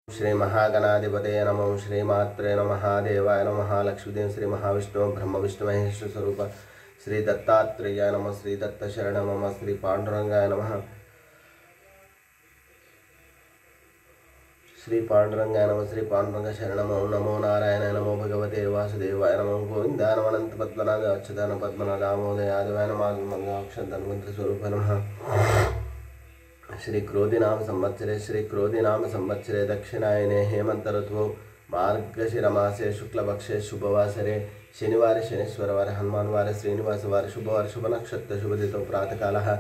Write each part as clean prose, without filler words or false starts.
श्री महागणाधिपतये नमः। श्रीमात्रे नमः। देवाय नमः। लक्ष्मीदेव श्री महाविष्णु ब्रह्म विष्णु महेश्वर स्वरूप श्री दत्तात्रेयाय नमः। श्री दत्त शरण नमः। श्री पांडुरंगाय नमः। श्री पांडुरंगाय नमः। श्री पांडुरंग शरण नमो नारायणाय नमो भगवते वासुदेवाय नमो गोविंदाय नमः। अनंत पद्मनाभ अच्युतानंद पद्मनाभ दामोदर यादवाय नमः। अक्षर धन्वंतरि स्वरूप नमः। श्री क्रोधी नाम संवत्सरे श्री क्रोधी नाम संवत्सरे दक्षिणायने हेमंत ऋतु मार्गशिरमासे शुक्लपक्षे शुभवासरे शनिवार शनीश्वरवार हनुमानवार श्रीनिवासवार शुभवार शुभ नक्षत्र शुभदितो प्रातःकालः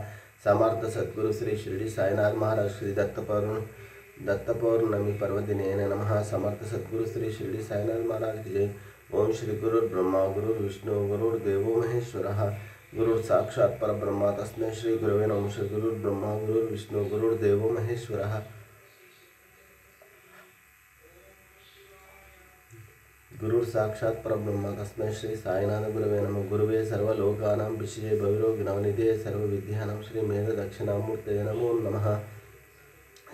समर्थ सद्गुरु श्री शिरडी साईनाथ महाराज श्री दत्तपौर्णमी पर्वदिने नमः। समर्थ सद्गुरु श्री शिरडी साईनाथ महाराज की जय। ओम श्री गुरुर्ब्रह्मा गुरुर्विष्णु गुरुर्देवो महेश्वरः गुरुर साक्षात् परब्रह्म तस्मै श्री गुरुवे नमः। श्री गुरुर्ब्रह्मा गुरुर्विष्णु गुरुर्देवो महेश्वरः गुरुर साक्षात् परब्रह्म तस्मै श्री साईनाथ गुरुवे नमः। गुरुवे सर्वलोकानां विषये भविरोगिणवनिधे सर्वविद्यानां श्री मेघ दक्षिणामूर्तये नमो नमः।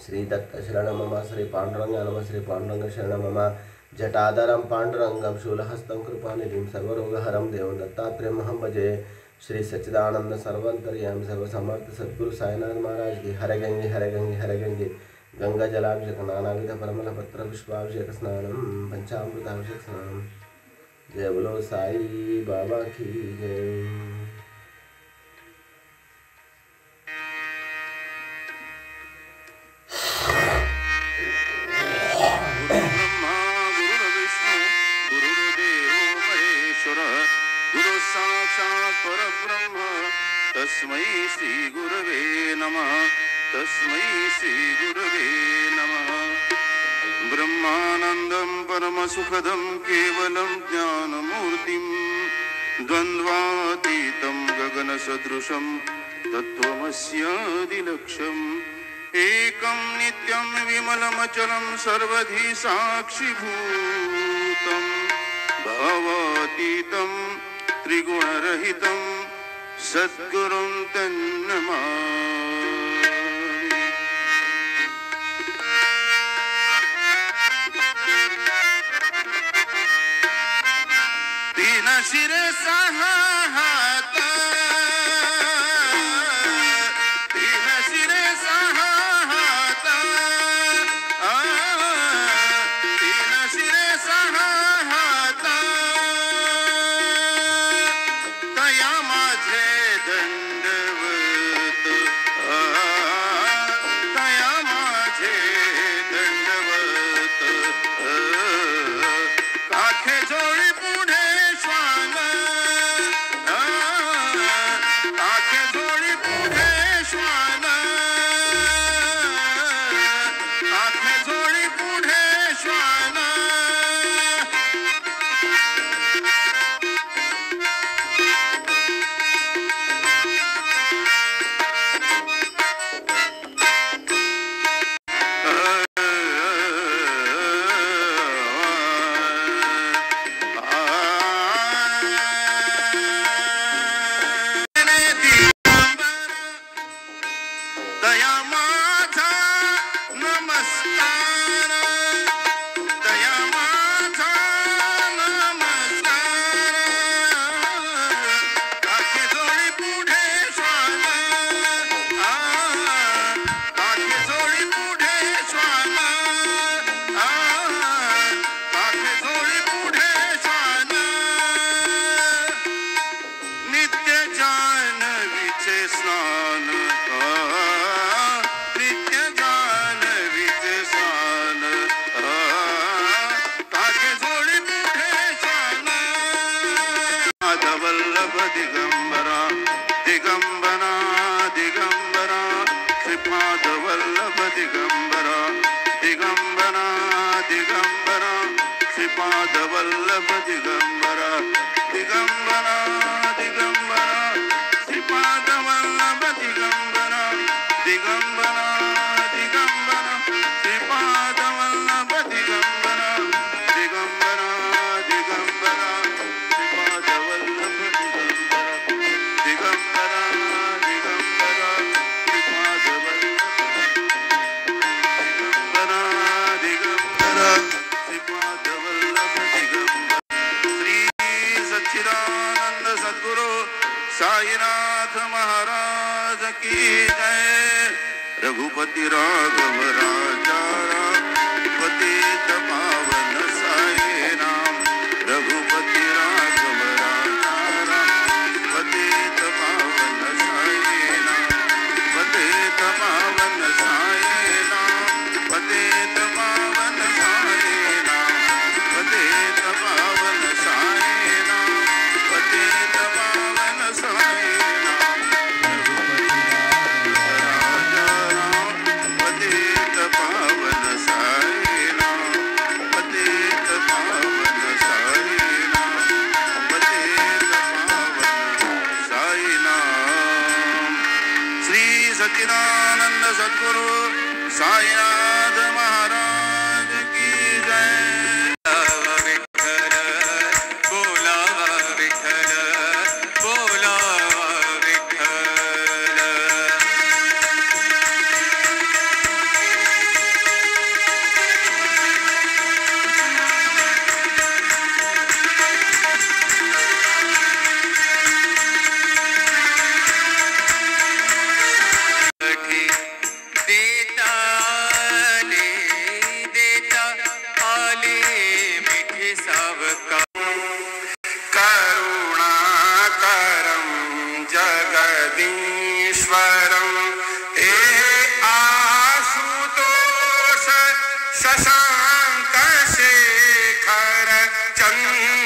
श्री दत्त शरण मम। श्री पांडुरंग नमः। श्री पांडुरंग शरण मम। जटाधरं पांडुरंगं शूलहस्तं कृपानिधिं सर्वरोगहरं देवं दत्तात्रेयमहं भजे। श्री सच्चिदानंद सर्वंतर्यामी सर्वसमर्थ सद्गुरु साईनाथ महाराज की हर गंगे हर गंगे हर गंगे गंगा जलाभिषेक नानाविध परमल पत्र पुष्पाभिषेक स्नानम पंचामृताभिषेक स्नानम। जय बोलो साई बाबा की जय। तस्मै श्री गुरवे नमः। तस्मै श्री गुरवे नमः। ब्रह्मानंदं परमसुखदं केवलं ज्ञानमूर्तिं द्वन्द्वातीतं गगनसदृशं तत्त्वमस्यादिलक्ष्यम् एकं नित्यं विमलमचलं सर्वधी साक्षिभूतं भवातीतं त्रिगुणरहितं सद्गुरुं तन्नमामि। तीन शिरे सहा हात तीन शिरे सहा हात तीन शिरे सहा हात तया माझे दंडवत तया माझे दंडवत काखे जोडी पुढे श्वान काखे जोडी पुढे श्वान काखे जोडी पुढे श्वान दया माझा नमस्कार दया माझा नमस्कार काखे जोडी पुढे श्वान काखे जोडी पुढे श्वान काखे जोडी पुढे श्वान नित्य जान्हवीचे स्नान नित्य जान्हवीचे स्नान काखे जोडी पुढे श्वान माधवल्लभ दिगंबरा दिगंबरा दिगंबरा श्रीपादवल्लभ दिगंबरा दिगंबरा दिगंबरा श्रीपादवल्लभ दिगंबरा दिगंबरा दिगंबरा श्रीपादवल्लभ दिगंबरा दिगंबरा दिगंबरा श्रीपादवल्लभ दिगंबरा दिगंबरा दिगंबरा श्रीपादवल्लभ दिगंबरा दिगंबरा दिगंबरा श्रीपादवल्लभ दिगंबरा दिगंबरा साईनाथ महाराज की जय। रघुपति राघव राजा राम, पतित पावन साई राम। रघुपति राघव राजा राम, पतित पावन साई राम। पतित पावन साई राम, पतित पावन साई राम। पतित पावन साई राम, पतित पावन साई राम। राजा राम, पतित पावन साई राम। पतित पावन साई राम, पतित पावन साई राम। श्री सच्चिदानंद सद्गुरु साईनाथ महाराज की जय। विठ्ठल बोला विठ्ठल बोला विठ्ठल। देता आले मिठे सावका। करुणाकरं जगदीश्वरं हे आशुतोष शशांक शेखर चंद्र